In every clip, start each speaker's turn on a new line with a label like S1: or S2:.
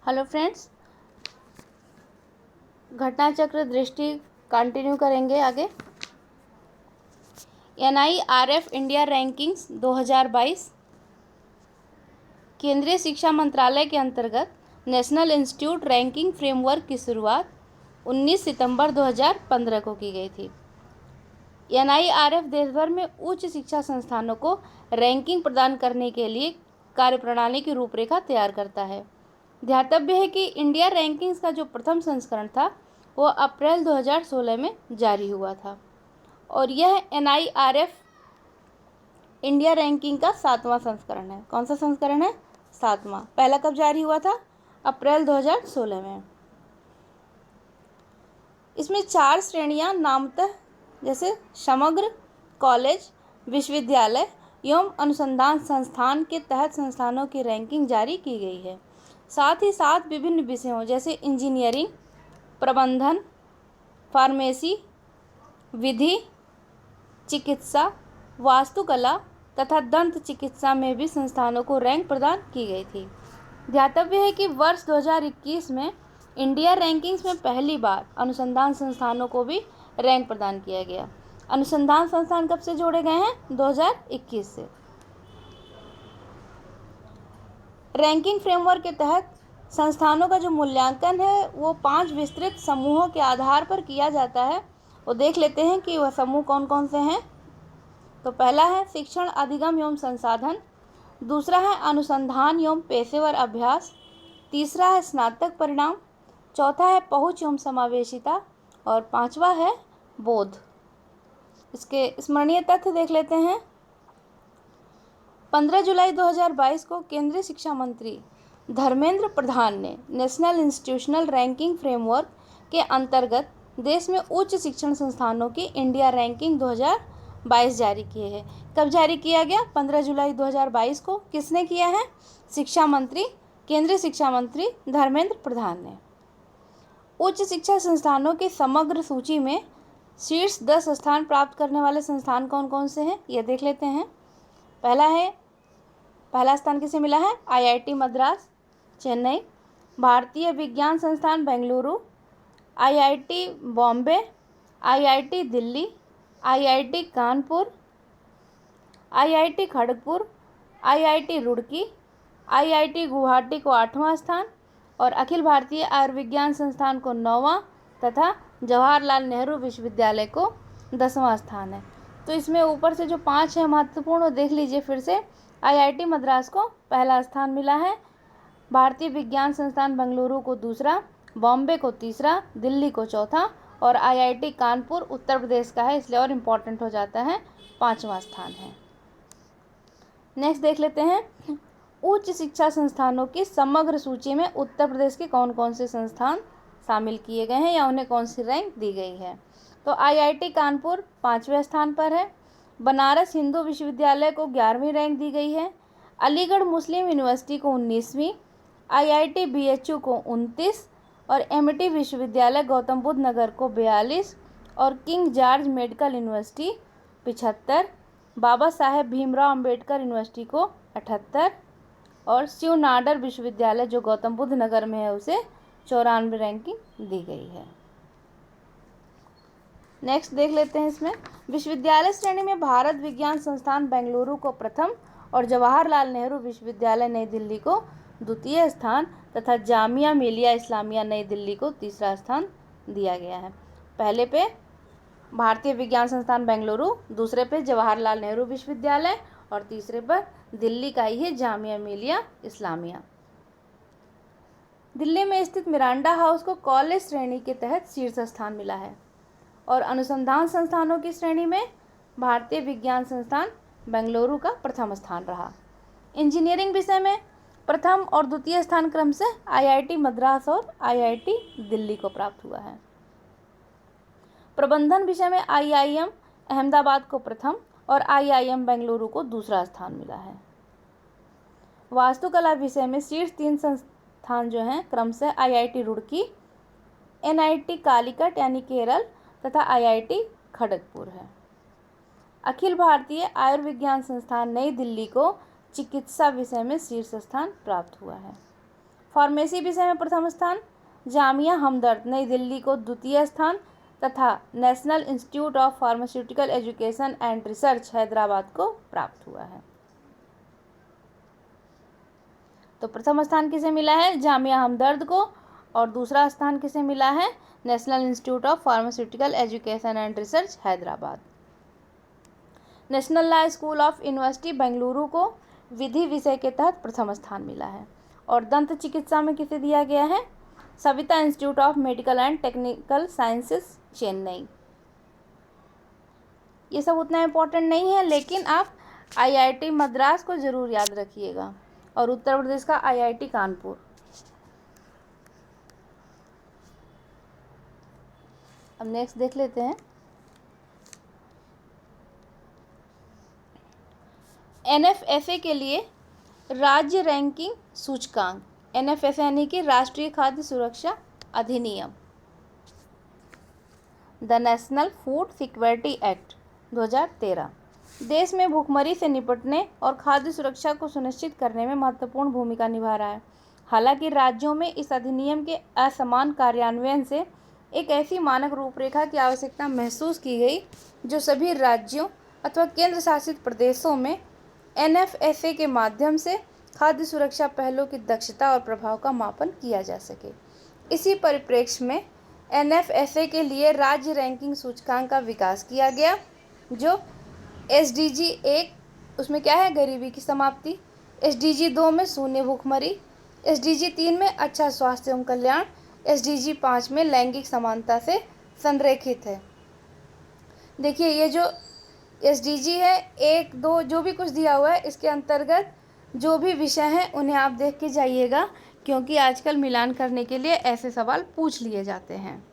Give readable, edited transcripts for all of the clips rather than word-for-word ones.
S1: Hello friends, घटना चक्र दृष्टि कंटिन्यू करेंगे आगे। NIRF इंडिया रैंकिंग्स 2022 केंद्रीय शिक्षा मंत्रालय के अंतर्गत नेशनल इंस्टीट्यूट रैंकिंग फ्रेमवर्क की शुरुआत 19 सितंबर 2015 को की गई थी। NIRF देश भर में उच्च शिक्षा संस्थानों को रैंकिंग प्रदान करने के लिए कार्यप्रणाली की रूपरेखा तैयार करता है। ध्यातव्य है कि इंडिया रैंकिंग्स का जो प्रथम संस्करण था वो अप्रैल 2016 में जारी हुआ था और यह NIRF इंडिया रैंकिंग का 7वां संस्करण है। कौन सा संस्करण है? 7वां। पहला कब जारी हुआ था? अप्रैल 2016 में। इसमें 4 श्रेणियां नामतः जैसे समग्र, कॉलेज, विश्वविद्यालय एवं अनुसंधान संस्थान के तहत संस्थानों की रैंकिंग जारी की गई है। साथ ही साथ विभिन्न विषयों जैसे इंजीनियरिंग, प्रबंधन, फार्मेसी, विधि, चिकित्सा, वास्तुकला तथा दंत चिकित्सा में भी संस्थानों को रैंक प्रदान की गई थी। ध्यातव्य है कि वर्ष 2021 में इंडिया रैंकिंग्स में पहली बार अनुसंधान संस्थानों को भी रैंक प्रदान किया गया। अनुसंधान संस्थान कब से जोड़े गए हैं? 2021 से। रैंकिंग फ्रेमवर्क के तहत संस्थानों का जो मूल्यांकन है वो 5 विस्तृत समूहों के आधार पर किया जाता है। वो देख लेते हैं कि वह समूह कौन कौन से हैं। तो पहला है शिक्षण अधिगम एवं संसाधन, दूसरा है अनुसंधान एवं पेशेवर अभ्यास, तीसरा है स्नातक परिणाम, चौथा है पहुंच एवं समावेशिता और 5वां है बोध। इसके स्मरणीय तथ्य देख लेते हैं। 15 जुलाई 2022 को केंद्रीय शिक्षा मंत्री धर्मेंद्र प्रधान ने नेशनल इंस्टीट्यूशनल रैंकिंग फ्रेमवर्क के अंतर्गत देश में उच्च शिक्षण संस्थानों की इंडिया रैंकिंग 2022 जारी किए हैं। कब जारी किया गया? 15 जुलाई 2022 को। किसने किया है? शिक्षा मंत्री, केंद्रीय शिक्षा मंत्री धर्मेंद्र प्रधान ने। उच्च शिक्षा संस्थानों की समग्र सूची में शीर्ष 10 स्थान प्राप्त करने वाले संस्थान कौन कौन से हैं ये देख लेते हैं। पहला स्थान किसे मिला है? IIT मद्रास चेन्नई, भारतीय विज्ञान संस्थान Bengaluru, IIT Bombay, IIT Delhi, IIT Kanpur, IIT Kharagpur, IIT Roorkee, IIT Guwahati को 8वां स्थान और अखिल भारतीय आयुर्विज्ञान संस्थान को 9वां तथा जवाहरलाल नेहरू विश्वविद्यालय को 10वां स्थान है। तो इसमें ऊपर से जो 5 है महत्वपूर्ण देख लीजिए फिर से। IIT मद्रास को पहला स्थान मिला है, भारतीय विज्ञान संस्थान बेंगलुरु को दूसरा, बॉम्बे को तीसरा, दिल्ली को चौथा और IIT कानपुर उत्तर प्रदेश का है इसलिए और इम्पोर्टेंट हो जाता है, 5वां स्थान है। नेक्स्ट देख लेते हैं उच्च शिक्षा संस्थानों की समग्र सूची में उत्तर प्रदेश के कौन कौन से संस्थान शामिल किए गए हैं या उन्हें कौन सी रैंक दी गई है। तो IIT कानपुर 5वें स्थान पर है, बनारस हिंदू विश्वविद्यालय को 11वीं रैंक दी गई है, अलीगढ़ मुस्लिम यूनिवर्सिटी को 19वीं, IIT BHU को 29 और MIT विश्वविद्यालय गौतम बुद्ध नगर को 42 और king George medical university 75, Baba Saheb Bhimrao Ambedkar university को 78 और शिव नाडर विश्वविद्यालय जो गौतम बुद्ध नगर में है उसे 94 रैंकिंग दी गई है। नेक्स्ट देख लेते हैं इसमें विश्वविद्यालय श्रेणी में भारत विज्ञान संस्थान बेंगलुरु को प्रथम और जवाहरलाल नेहरू विश्वविद्यालय नई दिल्ली को द्वितीय स्थान तथा जामिया मिलिया इस्लामिया नई दिल्ली को तीसरा स्थान दिया गया है। पहले पे भारतीय विज्ञान संस्थान बेंगलुरु, दूसरे पे जवाहरलाल नेहरू विश्वविद्यालय और तीसरे पर दिल्ली का ही है जामिया मिलिया इस्लामिया। दिल्ली में स्थित मिरांडा हाउस को कॉलेज श्रेणी के तहत शीर्ष स्थान मिला है और अनुसंधान संस्थानों की श्रेणी में भारतीय विज्ञान संस्थान बेंगलुरु का प्रथम स्थान रहा। इंजीनियरिंग विषय में प्रथम और द्वितीय स्थान क्रम से IIT मद्रास और IIT दिल्ली को प्राप्त हुआ है। प्रबंधन विषय में IIM अहमदाबाद को प्रथम और IIM बेंगलुरु को दूसरा स्थान मिला है। वास्तुकला विषय में शीर्ष 3 संस्थान जो हैं क्रम से IIT रुड़की, NIT कालीकट यानी केरल तथा IIT खड़गपुर है। अखिल भारतीय आयुर्विज्ञान संस्थान नई दिल्ली को चिकित्सा विषय में शीर्ष स्थान प्राप्त हुआ है। फार्मेसी विषय में प्रथम स्थान जामिया हमदर्द नई दिल्ली को द्वितीय स्थान तथा national institute of pharmaceutical education and research Hyderabad को प्राप्त हुआ है। तो प्रथम स्थान किसे मिला है? जामिया हमदर्द को। और दूसरा स्थान किसे मिला है? National institute of pharmaceutical education and research Hyderabad. National law school of university Bengaluru को विधि विषय के तहत प्रथम स्थान मिला है। और दंत चिकित्सा में किसे दिया गया है? Savita institute of medical and technical sciences Chennai. ये सब उतना इम्पोर्टेंट नहीं है, लेकिन आप आईआईटी मद्रास को ज़रूर याद रखिएगा। और उत्तर प्रदेश का आईआईटी कानपुर। अब नेक्स्ट देख लेते हैं। एनएफएसए के लिए राज्य रैंकिंग सूचकांक, एनएफएसए यानी कि राष्ट्रीय खाद्य सुरक्षा अधिनियम, the national food security act 2013 देश में भूखमरी से निपटने और खाद्य सुरक्षा को सुनिश्चित करने में महत्वपूर्ण भूमिका निभा रहा है। हालांकि राज्यों में इस अधिनियम के असमान कार्यान्वयन से एक ऐसी मानक रूपरेखा की आवश्यकता महसूस की गई जो सभी राज्यों अथवा केंद्र शासित प्रदेशों में एनएफएसए के माध्यम से खाद्य सुरक्षा पहलों की दक्षता और प्रभाव का मापन किया जा सके। इसी परिप्रेक्ष्य में एनएफएसए के लिए राज्य रैंकिंग सूचकांक का विकास किया गया, जो एसडीजी 1 उसमें क्या है? गरीबी की समाप्ति, एसडीजी 2 में शून्य भूखमरी, एसडीजी 3 में अच्छा स्वास्थ्य एवं कल्याण, एसडीजी 5 में लैंगिक समानता से संरेखित है। देखिए ये जो एसडीजी है 1, 2 जो भी कुछ दिया हुआ है, इसके अंतर्गत जो भी विषय हैं उन्हें आप देख के जाइएगा, क्योंकि आजकल मिलान करने के लिए ऐसे सवाल पूछ लिए जाते हैं।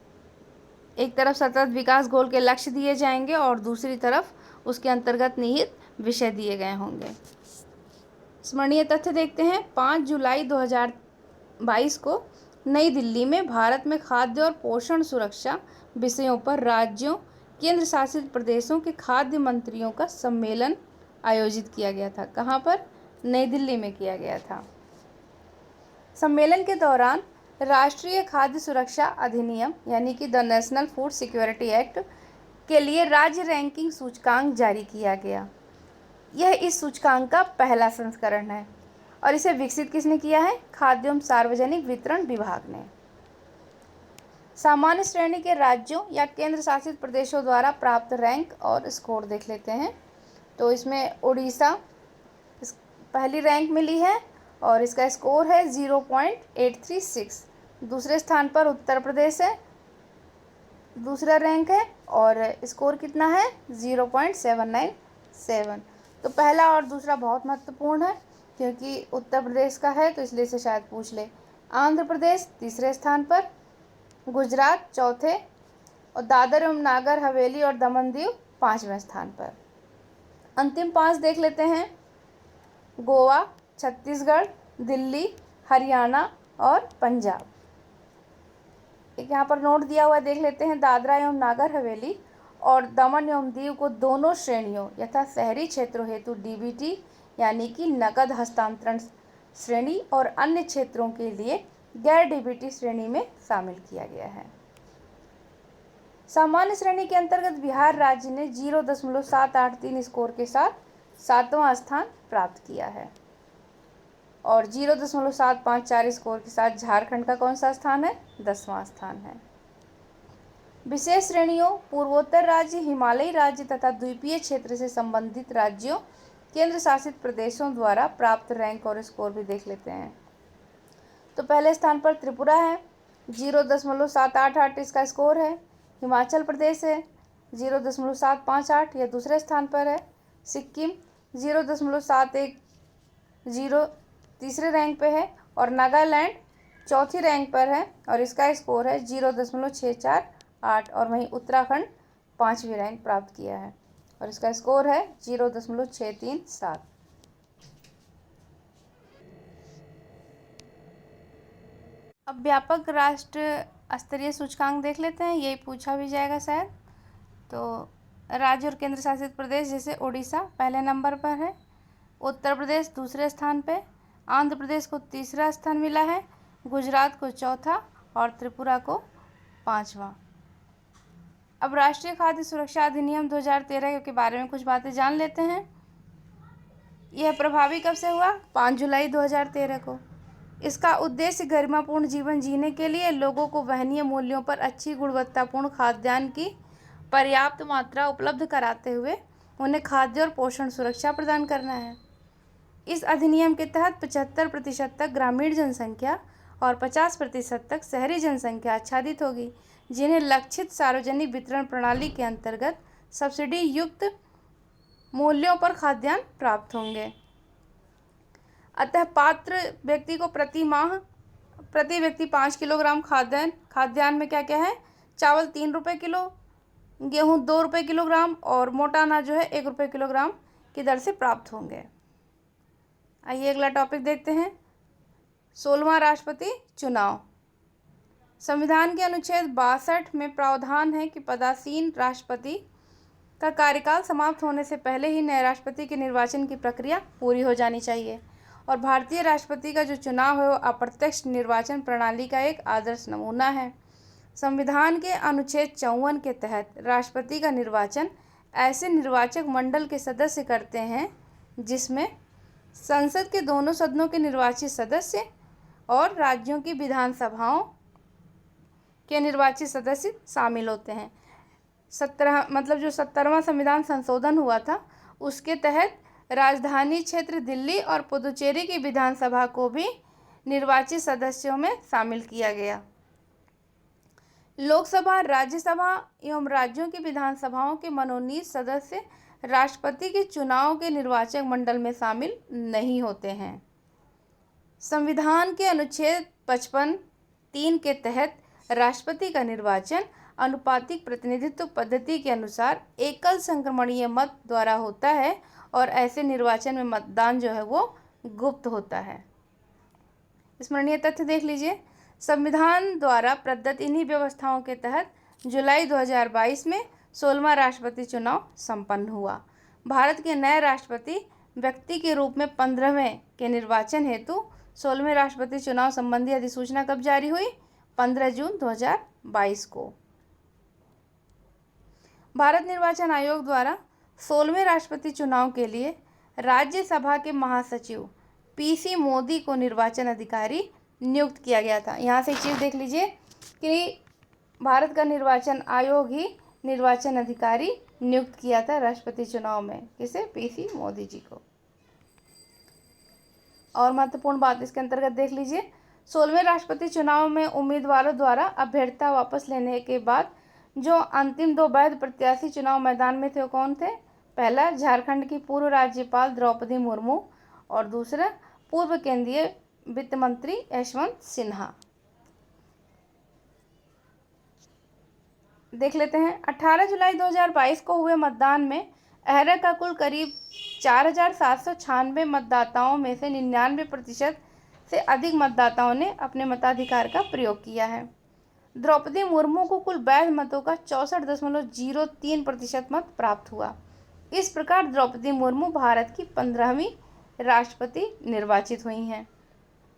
S1: एक तरफ सतत विकास गोल के लक्ष्य दिए जाएंगे और दूसरी तरफ उसके अंतर्गत निहित विषय दिए गए होंगे। स्मरणीय तथ्य देखते हैं। 5 जुलाई 2022 को नई दिल्ली में भारत में खाद्य और पोषण सुरक्षा विषयों पर राज्यों, केंद्र शासित प्रदेशों के खाद्य मंत्रियों का सम्मेलन आयोजित किया गया था। कहाँ पर? नई दिल्ली में किया गया था। सम्मेलन के दौरान राष्ट्रीय खाद्य सुरक्षा अधिनियम यानी कि the national food security act के लिए राज्य रैंकिंग सूचकांक जारी किया गया। यह इस सूचकांक का पहला संस्करण है और इसे विकसित किसने किया है? खाद्य एवं सार्वजनिक वितरण विभाग ने। सामान्य श्रेणी के राज्यों या केंद्र शासित प्रदेशों द्वारा प्राप्त रैंक और स्कोर देख लेते हैं। तो इसमें उड़ीसा पहली रैंक मिली है और इसका स्कोर है 0.836। दूसरे स्थान पर उत्तर प्रदेश है, दूसरा रैंक है और स्कोर कितना है? 0.797। तो पहला और दूसरा बहुत महत्वपूर्ण है, क्योंकि उत्तर प्रदेश का है तो इसलिए से शायद पूछ ले। आंध्र प्रदेश तीसरे स्थान पर, गुजरात चौथे और दादर एवं नागर हवेली और दमन दीव 5वें स्थान पर। अंतिम 5 देख लेते हैं। गोवा, छत्तीसगढ़, दिल्ली, हरियाणा और पंजाब। एक यहाँ पर नोट दिया हुआ है, देख लेते हैं। दादरा एवं नागर हवेली और दमन एवं दीव को दोनों श्रेणियों यथा शहरी क्षेत्रों हेतु डीबीटी यानी कि नकद हस्तांतरण श्रेणी और अन्य क्षेत्रों के लिए गैर डीबीटी श्रेणी में शामिल किया गया है। सामान्य श्रेणी के अंतर्गत बिहार राज्य ने 0.783 स्कोर के साथ 7वां स्थान प्राप्त किया है और 0.754 स्कोर के साथ झारखंड का कौन सा स्थान है? 10वां स्थान है। विशेष श्रेणियों पूर्वोत्तर राज्य, हिमालयी राज्य तथा द्वीपीय क्षेत्र से संबंधित राज्यों, केंद्र शासित प्रदेशों द्वारा प्राप्त रैंक और स्कोर भी देख लेते हैं। तो पहले स्थान पर त्रिपुरा है, 0.788 इसका स्कोर है। हिमाचल प्रदेश है 0.758, यह दूसरे स्थान पर है। सिक्किम 0.710 तीसरे रैंक पे है और नागालैंड चौथी रैंक पर है और इसका स्कोर है 0.648 और वहीं उत्तराखंड 5वीं रैंक प्राप्त किया है और इसका स्कोर है 0.637। अब व्यापक राष्ट्र स्तरीय सूचकांक देख लेते हैं, यही पूछा भी जाएगा शायद। तो राज्य और केंद्र शासित प्रदेश जैसे उड़ीसा पहले नंबर पर है, उत्तर प्रदेश दूसरे स्थान पे, आंध्र प्रदेश को तीसरा स्थान मिला है, गुजरात को चौथा और त्रिपुरा को 5वां। अब राष्ट्रीय खाद्य सुरक्षा अधिनियम 2013 के बारे में कुछ बातें जान लेते हैं। यह प्रभावी कब से हुआ? 5 जुलाई 2013 को। इसका उद्देश्य गरिमापूर्ण जीवन जीने के लिए लोगों को वहनीय मूल्यों पर अच्छी गुणवत्तापूर्ण खाद्यान्न की पर्याप्त मात्रा उपलब्ध कराते हुए उन्हें खाद्य और पोषण सुरक्षा प्रदान करना है। इस अधिनियम के तहत 75% तक ग्रामीण जनसंख्या और 50% तक शहरी जनसंख्या आच्छादित होगी, जिन्हें लक्षित सार्वजनिक वितरण प्रणाली के अंतर्गत सब्सिडी युक्त मूल्यों पर खाद्यान्न प्राप्त होंगे। अतः पात्र व्यक्ति को प्रति व्यक्ति 5 किलोग्राम खाद्यान्न में क्या क्या है? चावल 3 रुपये किलो, गेहूँ 2 रुपये किलोग्राम और मोटा अनाज जो है 1 रुपये किलोग्राम की दर से प्राप्त होंगे। आइए अगला टॉपिक देखते हैं। 16वां राष्ट्रपति चुनाव। संविधान के अनुच्छेद 62 में प्रावधान है कि पदासीन राष्ट्रपति का कार्यकाल समाप्त होने से पहले ही नए राष्ट्रपति के निर्वाचन की प्रक्रिया पूरी हो जानी चाहिए और भारतीय राष्ट्रपति का जो चुनाव है वो अप्रत्यक्ष निर्वाचन प्रणाली का एक आदर्श नमूना है। संविधान के अनुच्छेद 54 के तहत राष्ट्रपति का निर्वाचन ऐसे निर्वाचक मंडल के सदस्य करते हैं जिसमें संसद के दोनों सदनों के निर्वाचित सदस्य और राज्यों की विधानसभाओं के निर्वाचित सदस्य शामिल होते हैं। 70वां संविधान संशोधन हुआ था, उसके तहत राजधानी क्षेत्र दिल्ली और पुदुचेरी की विधानसभा को भी निर्वाचित सदस्यों में शामिल किया गया। लोकसभा, राज्यसभा एवं राज्यों की विधानसभाओं के मनोनीत सदस्य राष्ट्रपति के चुनाव के निर्वाचक मंडल में शामिल नहीं होते हैं। संविधान के अनुच्छेद 55(3) के तहत राष्ट्रपति का निर्वाचन अनुपातिक प्रतिनिधित्व पद्धति के अनुसार एकल संक्रमणीय मत द्वारा होता है और ऐसे निर्वाचन में मतदान जो है वो गुप्त होता है। स्मरणीय तथ्य देख लीजिए। संविधान द्वारा प्रदत्त इन्हीं व्यवस्थाओं के तहत जुलाई 2022 में 16वां राष्ट्रपति चुनाव संपन्न हुआ। भारत के नए राष्ट्रपति व्यक्ति के रूप में 15वें के निर्वाचन हेतु 16वें राष्ट्रपति चुनाव संबंधी अधिसूचना कब जारी हुई? 15 जून 2022 को। भारत निर्वाचन आयोग द्वारा 16वें राष्ट्रपति चुनाव के लिए राज्यसभा के महासचिव पीसी मोदी को निर्वाचन अधिकारी नियुक्त किया गया था। यहाँ से एक चीज़ देख लीजिए कि भारत का निर्वाचन आयोग ही निर्वाचन अधिकारी नियुक्त किया था राष्ट्रपति चुनाव में। किसे? पीसी मोदी जी को। और महत्वपूर्ण बात इसके अंतर्गत देख लीजिए। 16वें राष्ट्रपति चुनाव में उम्मीदवारों द्वारा अभ्यर्थिता वापस लेने के बाद जो अंतिम 2 वैध प्रत्याशी चुनाव मैदान में थे वो कौन थे? पहला, झारखंड की पूर्व राज्यपाल द्रौपदी मुर्मू और दूसरा पूर्व केंद्रीय वित्त मंत्री यशवंत सिन्हा। देख लेते हैं। 18 जुलाई 2022 को हुए मतदान में अहरा का कुल करीब 4796 मतदाताओं में से 99% से अधिक मतदाताओं ने अपने मताधिकार का प्रयोग किया है। द्रौपदी मुर्मू को कुल वैध मतों का 64.03% मत प्राप्त हुआ। इस प्रकार द्रौपदी मुर्मू भारत की 15वीं राष्ट्रपति निर्वाचित हुई हैं।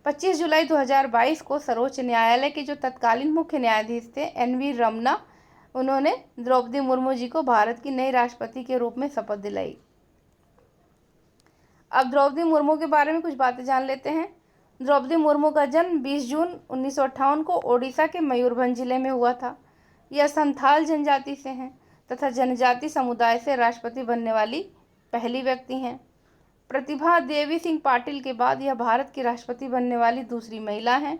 S1: 25 जुलाई 2022 को सर्वोच्च न्यायालय के जो तत्कालीन मुख्य न्यायाधीश थे NV रमना, उन्होंने द्रौपदी मुर्मू जी को भारत की नई राष्ट्रपति के रूप में शपथ दिलाई। अब द्रौपदी मुर्मू के बारे में कुछ बातें जान लेते हैं। द्रौपदी मुर्मू का जन्म 20 जून 1958 को ओडिशा के मयूरभंज जिले में हुआ था। यह संथाल जनजाति से हैं तथा जनजाति समुदाय से राष्ट्रपति बनने वाली पहली व्यक्ति हैं। प्रतिभा देवी सिंह पाटिल के बाद यह भारत की राष्ट्रपति बनने वाली दूसरी महिला हैं।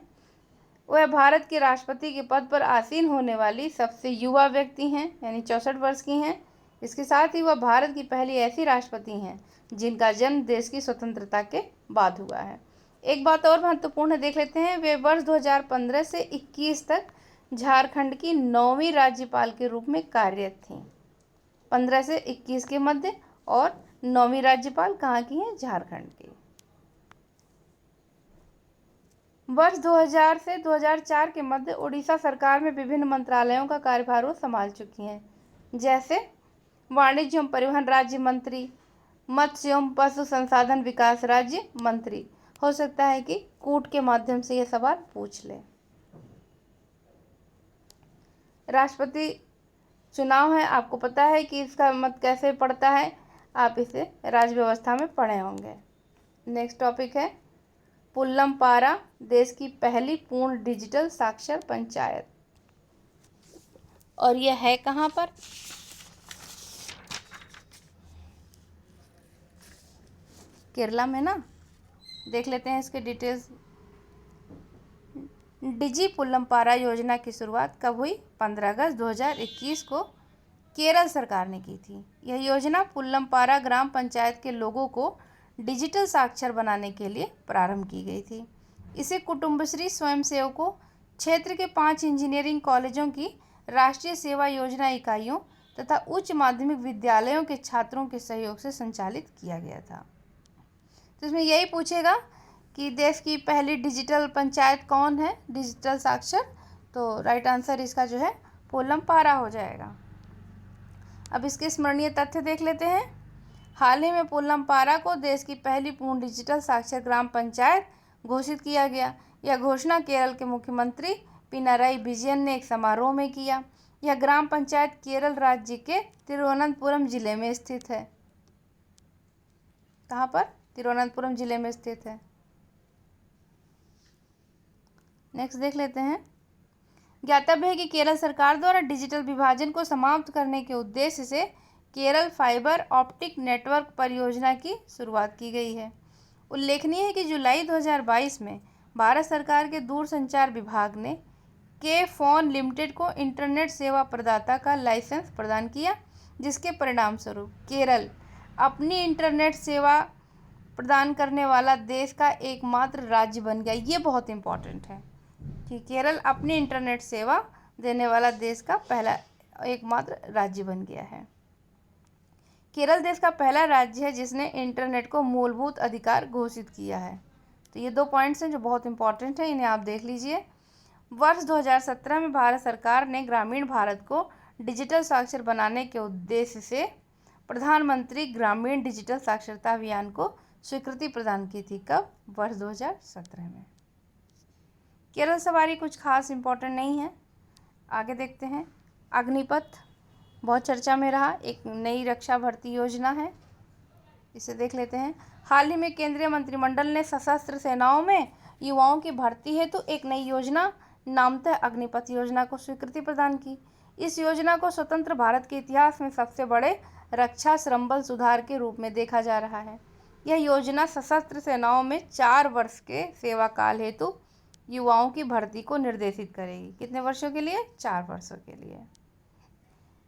S1: वह भारत के राष्ट्रपति के पद पर आसीन होने वाली सबसे युवा व्यक्ति हैं, यानी 64 वर्ष की हैं। इसके साथ ही वह भारत की पहली ऐसी राष्ट्रपति हैं जिनका जन्म देश की स्वतंत्रता के बाद हुआ है। एक बात और महत्वपूर्ण देख लेते हैं। वे वर्ष 2015 से 21 तक झारखंड की 9वीं राज्यपाल के रूप में कार्यरत थीं। 15 से 21 के मध्य और 9वीं राज्यपाल कहाँ की हैं? झारखंड की। वर्ष 2000 से 2004 के मध्य उड़ीसा सरकार में विभिन्न मंत्रालयों का कार्यभार वो संभाल चुकी हैं, जैसे वाणिज्य एवं परिवहन राज्य मंत्री, मत्स्य एवं पशु संसाधन विकास राज्य मंत्री, हो सकता है कि कूट के माध्यम से ये सवाल पूछ ले। राष्ट्रपति चुनाव है, आपको पता है कि इसका मत कैसे पड़ता है, आप इसे राज्य व्यवस्था में पढ़े होंगे। नेक्स्ट टॉपिक है पुल्लमपारा, देश की पहली पूर्ण डिजिटल साक्षर पंचायत, और यह है कहाँ पर? केरला में ना। देख लेते हैं इसके डिटेल्स। डिजी पुल्लमपारा योजना की शुरुआत कब हुई? 15 अगस्त 2021 को केरल सरकार ने की थी। यह योजना पुल्लमपारा ग्राम पंचायत के लोगों को डिजिटल साक्षर बनाने के लिए प्रारंभ की गई थी। इसे कुटुंबश्री स्वयंसेवकों, क्षेत्र के 5 इंजीनियरिंग कॉलेजों की राष्ट्रीय सेवा योजना इकाइयों तथा उच्च माध्यमिक विद्यालयों के छात्रों के सहयोग से संचालित किया गया था। तो इसमें यही पूछेगा कि देश की पहली डिजिटल पंचायत कौन है, डिजिटल साक्षर? तो राइट आंसर इसका जो है पुल्लमपारा हो जाएगा। अब इसके स्मरणीय तथ्य देख लेते हैं। हाल ही में पुल्लमपारा को देश की पहली पूर्ण डिजिटल साक्षर ग्राम पंचायत घोषित किया गया। यह घोषणा केरल के मुख्यमंत्री पिनाराई विजयन ने एक समारोह में किया। यह ग्राम पंचायत केरल राज्य के तिरुवनंतपुरम जिले में स्थित है। कहाँ पर? तिरुवनंतपुरम जिले में स्थित है। नेक्स्ट देख लेते हैं। ज्ञातव्य है कि केरल सरकार द्वारा डिजिटल विभाजन को समाप्त करने के उद्देश्य से केरल फाइबर ऑप्टिक नेटवर्क परियोजना की शुरुआत की गई है। उल्लेखनीय है कि जुलाई 2022 में भारत सरकार के दूरसंचार विभाग ने के फोन लिमिटेड को इंटरनेट सेवा प्रदाता का लाइसेंस प्रदान किया, जिसके परिणाम स्वरूप केरल अपनी इंटरनेट सेवा प्रदान करने वाला देश का एकमात्र राज्य बन गया। ये बहुत इम्पोर्टेंट है कि केरल अपनी इंटरनेट सेवा देने वाला देश का पहला एकमात्र राज्य बन गया है। केरल देश का पहला राज्य है जिसने इंटरनेट को मूलभूत अधिकार घोषित किया है। तो ये 2 पॉइंट्स हैं जो बहुत इंपॉर्टेंट हैं, इन्हें आप देख लीजिए। वर्ष 2017 में भारत सरकार ने ग्रामीण भारत को डिजिटल साक्षर बनाने के उद्देश्य से प्रधानमंत्री ग्रामीण डिजिटल साक्षरता अभियान को स्वीकृति प्रदान की थी। कब? वर्ष 2017 में। केरल सवारी कुछ खास इम्पोर्टेंट नहीं है। आगे देखते हैं। अग्निपथ बहुत चर्चा में रहा, एक नई रक्षा भर्ती योजना है, इसे देख लेते हैं। हाल ही में केंद्रीय मंत्रिमंडल ने सशस्त्र सेनाओं में युवाओं की भर्ती हेतु एक नई योजना नामतः अग्निपथ योजना को स्वीकृति प्रदान की। इस योजना को स्वतंत्र भारत के इतिहास में सबसे बड़े रक्षा श्रमबल सुधार के रूप में देखा जा रहा है। यह योजना सशस्त्र सेनाओं में 4 वर्ष के सेवा काल हेतु युवाओं की भर्ती को निर्देशित करेगी। कितने वर्षों के लिए? 4 वर्षों के लिए।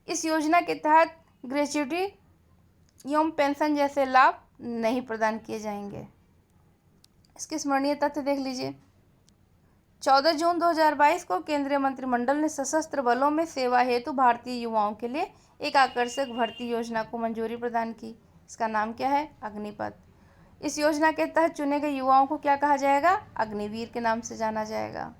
S1: इस योजना के तहत ग्रेच्युटी एवं पेंशन जैसे लाभ नहीं प्रदान किए जाएंगे। इसके स्मरणीय तथ्य देख लीजिए। 14 जून 2022 को केंद्रीय मंत्रिमंडल ने सशस्त्र बलों में सेवा हेतु भारतीय युवाओं के लिए एक आकर्षक भर्ती योजना को मंजूरी प्रदान की। इसका नाम क्या है? अग्निपथ। इस योजना के तहत चुने गए युवाओं को क्या कहा जाएगा? अग्निवीर के नाम से जाना जाएगा।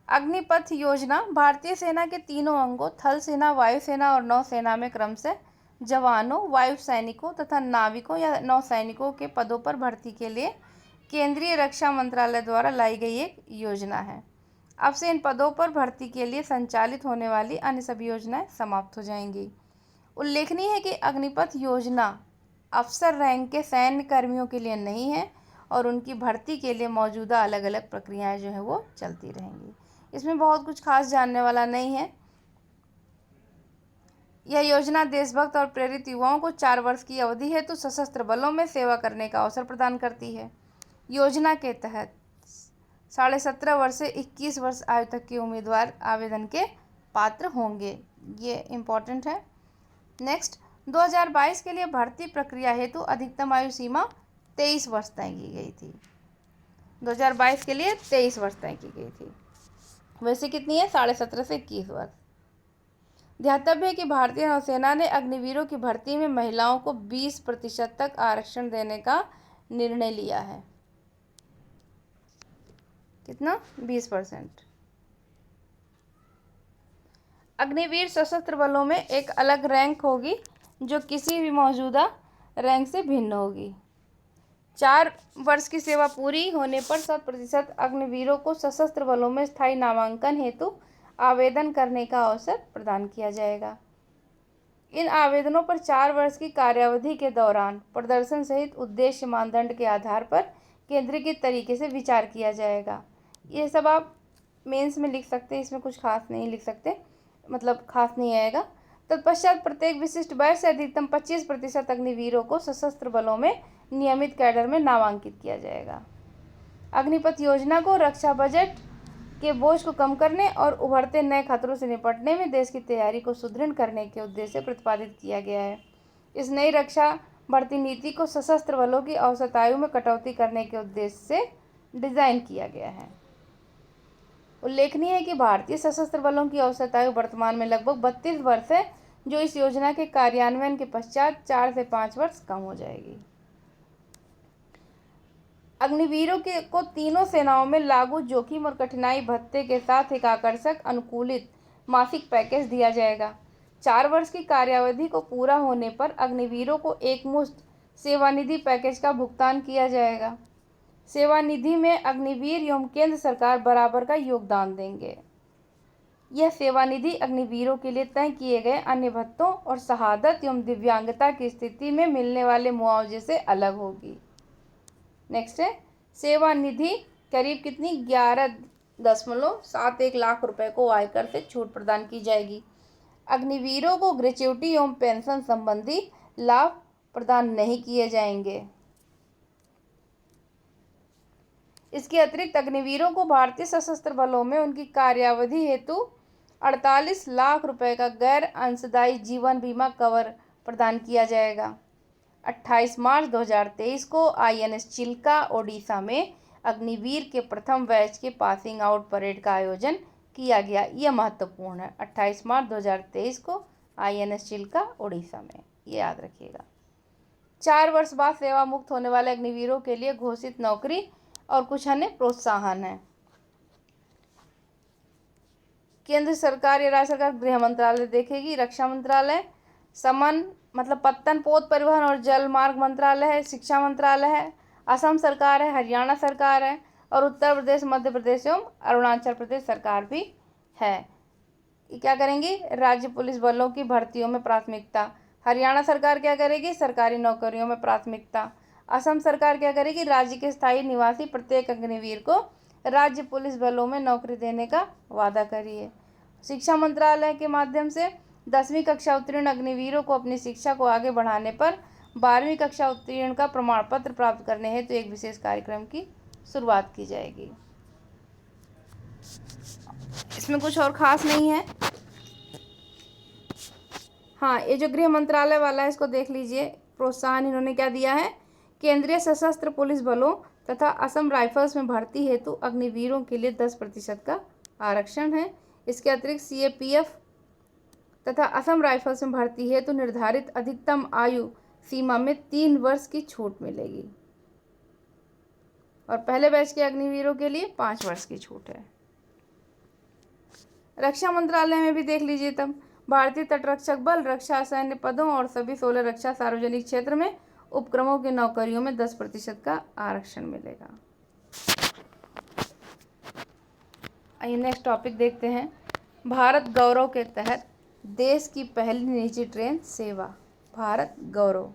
S1: अग्निपथ योजना भारतीय सेना के तीनों अंगों थल सेना, वायुसेना और नौसेना में क्रमशः जवानों, वायु सैनिकों तथा नाविकों या नौसैनिकों के पदों पर भर्ती के लिए केंद्रीय रक्षा मंत्रालय द्वारा लाई गई एक योजना है। अब से इन पदों पर भर्ती के लिए संचालित होने वाली अन्य सभी योजनाएं समाप्त हो जाएंगी। उल्लेखनीय है कि अग्निपथ योजना अफसर रैंक के सैन्य कर्मियों के लिए नहीं है और उनकी भर्ती के लिए मौजूदा अलग अलग प्रक्रियाएं जो है वो चलती रहेंगी। इसमें बहुत कुछ खास जानने वाला नहीं है। यह योजना देशभक्त और प्रेरित युवाओं को 4 वर्ष की अवधि हेतु सशस्त्र बलों में सेवा करने का अवसर प्रदान करती है। योजना के तहत 17.5 वर्ष से 21 वर्ष आयु तक के उम्मीदवार आवेदन के पात्र होंगे। ये इम्पोर्टेंट है। नेक्स्ट, 2022 के लिए भर्ती प्रक्रिया हेतु अधिकतम आयु सीमा 23 वर्ष तय की गई थी। 2022 के लिए 23 वर्ष तय की गई थी। वैसे कितनी है? 17.5 से 21 वर्ष। ध्यातव्य है कि भारतीय नौसेना ने अग्निवीरों की भर्ती में महिलाओं को 20% तक आरक्षण देने का निर्णय लिया है। कितना? 20%। अग्निवीर सशस्त्र बलों में एक अलग रैंक होगी जो किसी भी मौजूदा रैंक से भिन्न होगी। 4 वर्ष की सेवा पूरी होने पर 100% अग्निवीरों को सशस्त्र बलों में स्थायी नामांकन हेतु आवेदन करने का अवसर प्रदान किया जाएगा। इन आवेदनों पर 4 वर्ष की कार्यावधि के दौरान प्रदर्शन सहित उद्देश्य मानदंड के आधार पर केंद्रीकृत तरीके से विचार किया जाएगा। ये सब आप मेंस में लिख सकते हैं, इसमें कुछ खास नहीं लिख सकते, मतलब खास नहीं आएगा। तत्पश्चात प्रत्येक विशिष्ट बैच से अधिकतम 25% अग्निवीरों को सशस्त्र बलों में नियमित कैडर में नामांकित किया जाएगा। अग्निपथ योजना को रक्षा बजट के बोझ को कम करने और उभरते नए खतरों से निपटने में देश की तैयारी को सुदृढ़ करने के उद्देश्य से प्रतिपादित किया गया है। इस नई रक्षा भर्ती नीति को सशस्त्र बलों की औसत आयु में कटौती करने के उद्देश्य से डिजाइन किया गया है। उल्लेखनीय है कि भारतीय सशस्त्र बलों की औसत आयु वर्तमान में लगभग 32 वर्ष है, जो इस योजना के कार्यान्वयन के पश्चात 4 से 5 वर्ष कम हो जाएगी। अग्निवीरों को तीनों सेनाओं में लागू जोखिम और कठिनाई भत्ते के साथ एक आकर्षक अनुकूलित मासिक पैकेज दिया जाएगा। 4 वर्ष की कार्यावधि को पूरा होने पर अग्निवीरों को एकमुश्त सेवानिधि पैकेज का भुगतान किया जाएगा। सेवानिधि में अग्निवीर एवं केंद्र सरकार बराबर का योगदान देंगे। यह सेवानिधि अग्निवीरों के लिए तय किए गए अन्य भत्तों और शहादत एवं दिव्यांगता की स्थिति में मिलने वाले मुआवजे से अलग होगी। नेक्स्ट है सेवानिधि करीब कितनी 11.71 लाख रुपए को आयकर से छूट प्रदान की जाएगी। अग्निवीरों को ग्रेच्युटी एवं पेंशन संबंधी लाभ प्रदान नहीं किए जाएंगे। इसके अतिरिक्त अग्निवीरों को भारतीय सशस्त्र बलों में उनकी कार्यावधि हेतु 48 लाख रुपए का गैर अंशदायी जीवन बीमा कवर प्रदान किया जाएगा। 28 मार्च 2023 को INS चिल्का ओडिशा में अग्निवीर के प्रथम बैच के पासिंग आउट परेड का आयोजन किया गया। यह महत्वपूर्ण है। 28 मार्च 2023 को INS चिल्का ओडिशा में, ये याद रखिएगा। 4 वर्ष बाद सेवा मुक्त होने वाले अग्निवीरों के लिए घोषित नौकरी और कुछ अन्य प्रोत्साहन है। केंद्र सरकार या राज्य सरकार गृह मंत्रालय देखेगी, रक्षा मंत्रालय, समन मतलब पत्तन पोत परिवहन और जल मार्ग मंत्रालय है, शिक्षा मंत्रालय है, असम सरकार है, हरियाणा सरकार है और उत्तर प्रदेश, मध्य प्रदेश एवं अरुणाचल प्रदेश सरकार भी है। ये क्या करेंगी? राज्य पुलिस बलों की भर्तियों में प्राथमिकता। हरियाणा सरकार क्या करेगी? सरकारी नौकरियों में प्राथमिकता। असम सरकार क्या करेगी? राज्य के स्थायी निवासी प्रत्येक अग्निवीर को राज्य पुलिस बलों में नौकरी देने का वादा करिए। शिक्षा मंत्रालय के माध्यम से 10वीं कक्षा उत्तीर्ण अग्निवीरों को अपनी शिक्षा को आगे बढ़ाने पर 12वीं कक्षा उत्तीर्ण का प्रमाण पत्र प्राप्त करने हेतु एक विशेष कार्यक्रम की शुरुआत की जाएगी। इसमें कुछ और खास नहीं है। हाँ, ये जो गृह मंत्रालय वाला है इसको देख लीजिए। प्रोत्साहन इन्होंने क्या दिया है? केंद्रीय सशस्त्र पुलिस बलों तथा असम राइफल्स में भर्ती हेतु अग्निवीरों के लिए 10% का आरक्षण है। इसके अतिरिक्त CAPF तथा असम राइफल्स में भर्ती हेतु निर्धारित अधिकतम आयु सीमा में 3 वर्ष की छूट मिलेगी और पहले बैच के अग्निवीरों के लिए 5 वर्ष की छूट है। रक्षा मंत्रालय में भी देख लीजिए तब, भारतीय तटरक्षक बल, रक्षा सैन्य पदों और सभी 16 रक्षा सार्वजनिक क्षेत्र में उपक्रमों की नौकरियों में 10% का आरक्षण मिलेगा। आइए नेक्स्ट टॉपिक देखते हैं। भारत गौरव के तहत देश की पहली निजी ट्रेन सेवा। भारत गौरव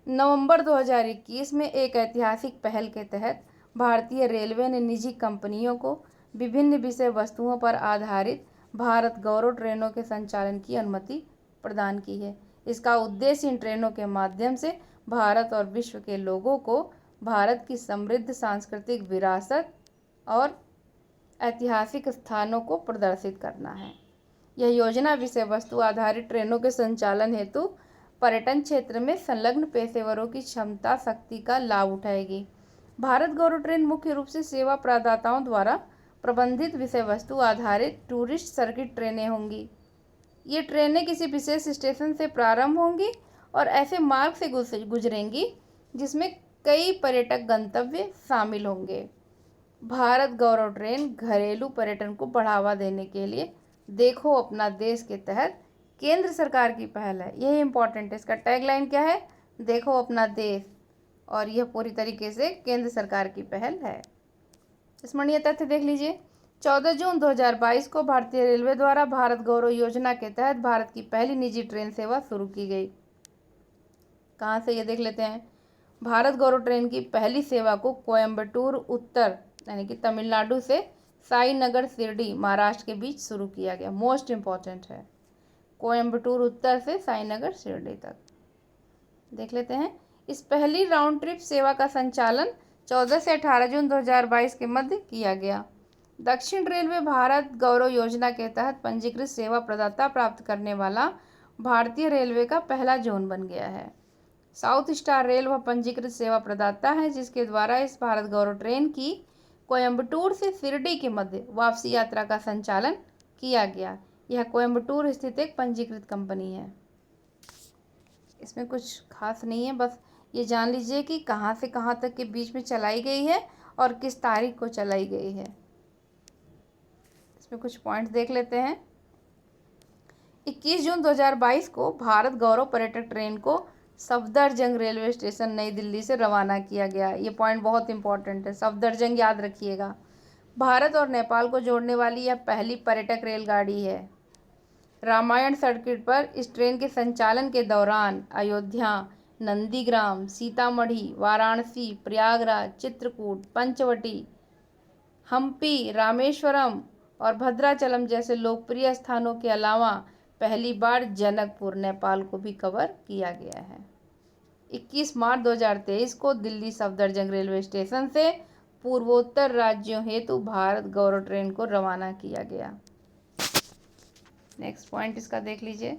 S1: नवंबर 2021 में एक ऐतिहासिक पहल के तहत भारतीय रेलवे ने निजी कंपनियों को विभिन्न विषय वस्तुओं पर आधारित भारत गौरव ट्रेनों के संचालन की अनुमति प्रदान की है। इसका उद्देश्य इन ट्रेनों के माध्यम से भारत और विश्व के लोगों को भारत की समृद्ध सांस्कृतिक विरासत और ऐतिहासिक स्थानों को प्रदर्शित करना है। यह योजना विषय वस्तु आधारित ट्रेनों के संचालन हेतु पर्यटन क्षेत्र में संलग्न पेशेवरों की क्षमता शक्ति का लाभ उठाएगी। भारत गौरव ट्रेन मुख्य रूप से सेवा प्रदाताओं द्वारा प्रबंधित विषय वस्तु आधारित टूरिस्ट सर्किट ट्रेनें होंगी। ये ट्रेनें किसी विशेष स्टेशन से प्रारंभ होंगी और ऐसे मार्ग से गुजरेंगी जिसमें कई पर्यटक गंतव्य शामिल होंगे। भारत गौरव ट्रेन घरेलू पर्यटन को बढ़ावा देने के लिए देखो अपना देश के तहत केंद्र सरकार की पहल है। यही इंपॉर्टेंट है। इसका टैगलाइन क्या है? देखो अपना देश। और यह पूरी तरीके से केंद्र सरकार की पहल है। स्मरणीय तथ्य देख लीजिए। 14 जून 2022 को भारतीय रेलवे द्वारा भारत गौरव योजना के तहत भारत की पहली निजी ट्रेन सेवा शुरू की गई। कहाँ से, ये देख लेते हैं। भारत गौरव ट्रेन की पहली सेवा को कोयम्बटूर उत्तर यानी कि तमिलनाडु से साईनगर शिरडी महाराष्ट्र के बीच शुरू किया गया। मोस्ट इम्पॉर्टेंट है, कोयम्बटूर उत्तर से साईनगर शिरडी तक। देख लेते हैं। इस पहली राउंड ट्रिप सेवा का संचालन 14 से 18 जून 2022 के मध्य किया गया। दक्षिण रेलवे भारत गौरव योजना के तहत पंजीकृत सेवा प्रदाता प्राप्त करने वाला भारतीय रेलवे का पहला जोन बन गया है। साउथ स्टार रेल वह पंजीकृत सेवा प्रदाता है जिसके द्वारा इस भारत गौरव ट्रेन की कोयम्बटूर से शिरडी के मध्य वापसी यात्रा का संचालन किया गया। यह कोयम्बटूर स्थित एक पंजीकृत कंपनी है। इसमें कुछ खास नहीं है, बस ये जान लीजिए कि कहाँ से कहाँ तक के बीच में चलाई गई है और किस तारीख को चलाई गई है। इसमें कुछ पॉइंट्स देख लेते हैं। 21 जून 2022 को भारत गौरव पर्यटक ट्रेन को सफदरजंग रेलवे स्टेशन नई दिल्ली से रवाना किया गया। ये पॉइंट बहुत इंपॉर्टेंट है, सफदरजंग याद रखिएगा। भारत और नेपाल को जोड़ने वाली यह पहली पर्यटक रेलगाड़ी है। रामायण सर्किट पर इस ट्रेन के संचालन के दौरान अयोध्या, नंदीग्राम, सीतामढ़ी, वाराणसी, प्रयागराज, चित्रकूट, पंचवटी, हम्पी, रामेश्वरम और भद्राचलम जैसे लोकप्रिय स्थानों के अलावा पहली बार जनकपुर नेपाल को भी कवर किया गया है। 21 मार्च 2023 को दिल्ली सफदरजंग रेलवे स्टेशन से पूर्वोत्तर राज्यों हेतु भारत गौरव ट्रेन को रवाना किया गया। नेक्स्ट पॉइंट इसका देख लीजिए।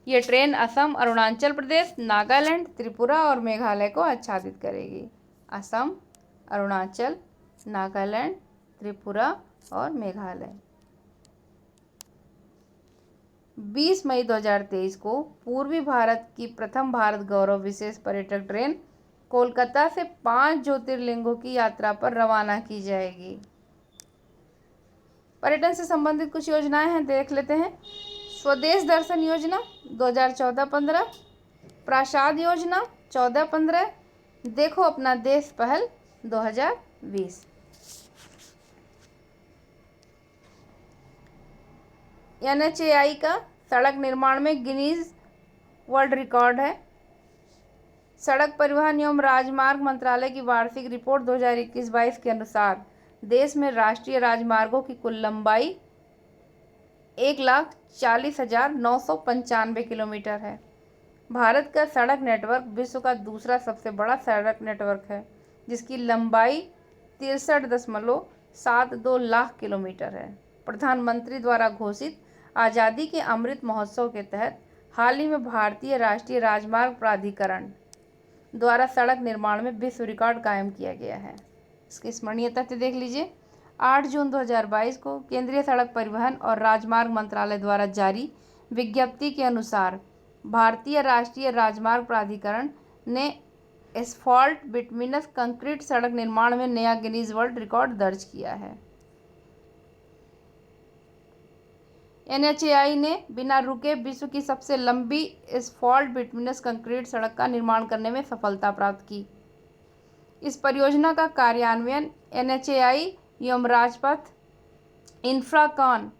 S1: ये ट्रेन असम, अरुणाचल प्रदेश, नागालैंड, त्रिपुरा और मेघालय को आच्छादित करेगी। असम, अरुणाचल, नागालैंड, त्रिपुरा और मेघालय। 20 मई 2023 को पूर्वी भारत की प्रथम भारत गौरव विशेष पर्यटक ट्रेन कोलकाता से 5 ज्योतिर्लिंगों की यात्रा पर रवाना की जाएगी। पर्यटन से संबंधित कुछ योजनाएं हैं, देख लेते हैं। स्वदेश दर्शन योजना 2014-15, प्रासाद योजना 14-15, देखो अपना देश पहल 2020। NHAI का सड़क निर्माण में गिनीज वर्ल्ड रिकॉर्ड है। सड़क परिवहन एवं राजमार्ग मंत्रालय की वार्षिक रिपोर्ट 2021-22 के अनुसार देश में राष्ट्रीय राजमार्गों की कुल लंबाई 1,40,995 किलोमीटर है। भारत का सड़क नेटवर्क विश्व का दूसरा सबसे बड़ा सड़क नेटवर्क है जिसकी लंबाई 63.72 लाख किलोमीटर है। प्रधानमंत्री द्वारा घोषित आज़ादी के अमृत महोत्सव के तहत हाल ही में भारतीय राष्ट्रीय राजमार्ग प्राधिकरण द्वारा सड़क निर्माण में विश्व रिकॉर्ड कायम किया गया है। इसके स्मरणीय तथ्य देख लीजिए। 8 जून 2022 को केंद्रीय सड़क परिवहन और राजमार्ग मंत्रालय द्वारा जारी विज्ञप्ति के अनुसार भारतीय राष्ट्रीय राजमार्ग प्राधिकरण ने एस्फॉल्ट बिटुमिनस कंक्रीट सड़क निर्माण में नया गिनीज वर्ल्ड रिकॉर्ड दर्ज किया है। NHAI ने बिना रुके विश्व की सबसे लंबी एस्फॉल्ट बिटुमिनस कंक्रीट सड़क का निर्माण करने में सफलता प्राप्त की। इस परियोजना का कार्यान्वयन NHAI एवं Rajpath Infracon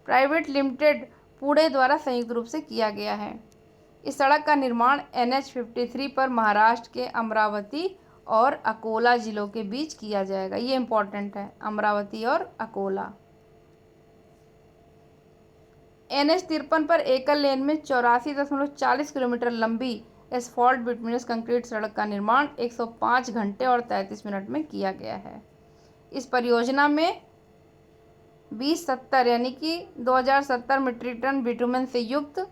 S1: private limited Pune द्वारा संयुक्त रूप से किया गया है। इस सड़क का निर्माण NH-53 पर महाराष्ट्र के अमरावती और अकोला जिलों के बीच किया जाएगा। ये इंपॉर्टेंट है, अमरावती और अकोला। NH-53 पर एकल लेन में 84.40 किलोमीटर लंबी एस्फॉल्ट बिटुमिनस कंक्रीट सड़क का निर्माण 105 घंटे और 33 मिनट में किया गया है। इस परियोजना में 2070 यानी कि 2070 मीट्रिक टन बिटुमेन से युक्त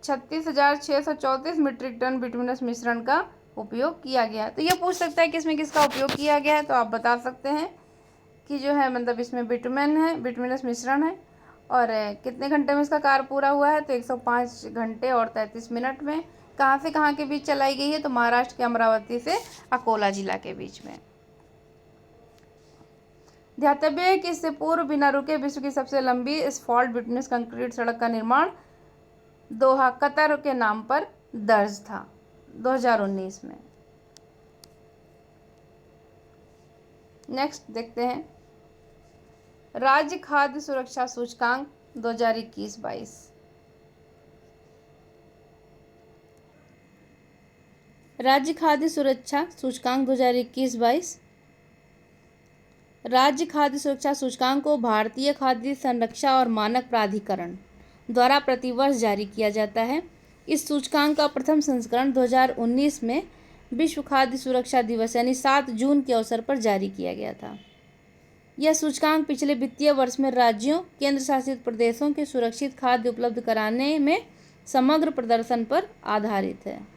S1: 36,634 मीट्रिक टन बिटुमिनस मिश्रण का उपयोग किया गया है। तो ये पूछ सकता है कि इसमें किसका उपयोग किया गया है, तो आप बता सकते हैं कि जो है मतलब इसमें बिटुमेन है, बिटुमिनस मिश्रण है। और कितने घंटे में इसका कार्य पूरा हुआ है, तो 105 घंटे और 33 मिनट में। कहाँ से कहाँ के बीच चलाई गई है, तो महाराष्ट्र के अमरावती से अकोला जिला के बीच में। ध्यातव्य है कि इससे पूर्व बिना रुके विश्व की सबसे लंबी एस्फॉल्ट बिटुमिनस कंक्रीट सड़क का निर्माण दोहा कतर के नाम पर दर्ज था। 2019 में। नेक्स्ट देखते हैं राज्य खाद्य सुरक्षा सूचकांक 2021-22। राज्य खाद्य सुरक्षा सूचकांक 2021-22। राज्य खाद्य सुरक्षा सूचकांक को भारतीय खाद्य संरक्षा और मानक प्राधिकरण द्वारा प्रतिवर्ष जारी किया जाता है। इस सूचकांक का प्रथम संस्करण 2019 में विश्व खाद्य सुरक्षा दिवस यानी 7 जून के अवसर पर जारी किया गया था। यह सूचकांक पिछले वित्तीय वर्ष में राज्यों, केंद्र शासित प्रदेशों के सुरक्षित खाद्य उपलब्ध कराने में समग्र प्रदर्शन पर आधारित है।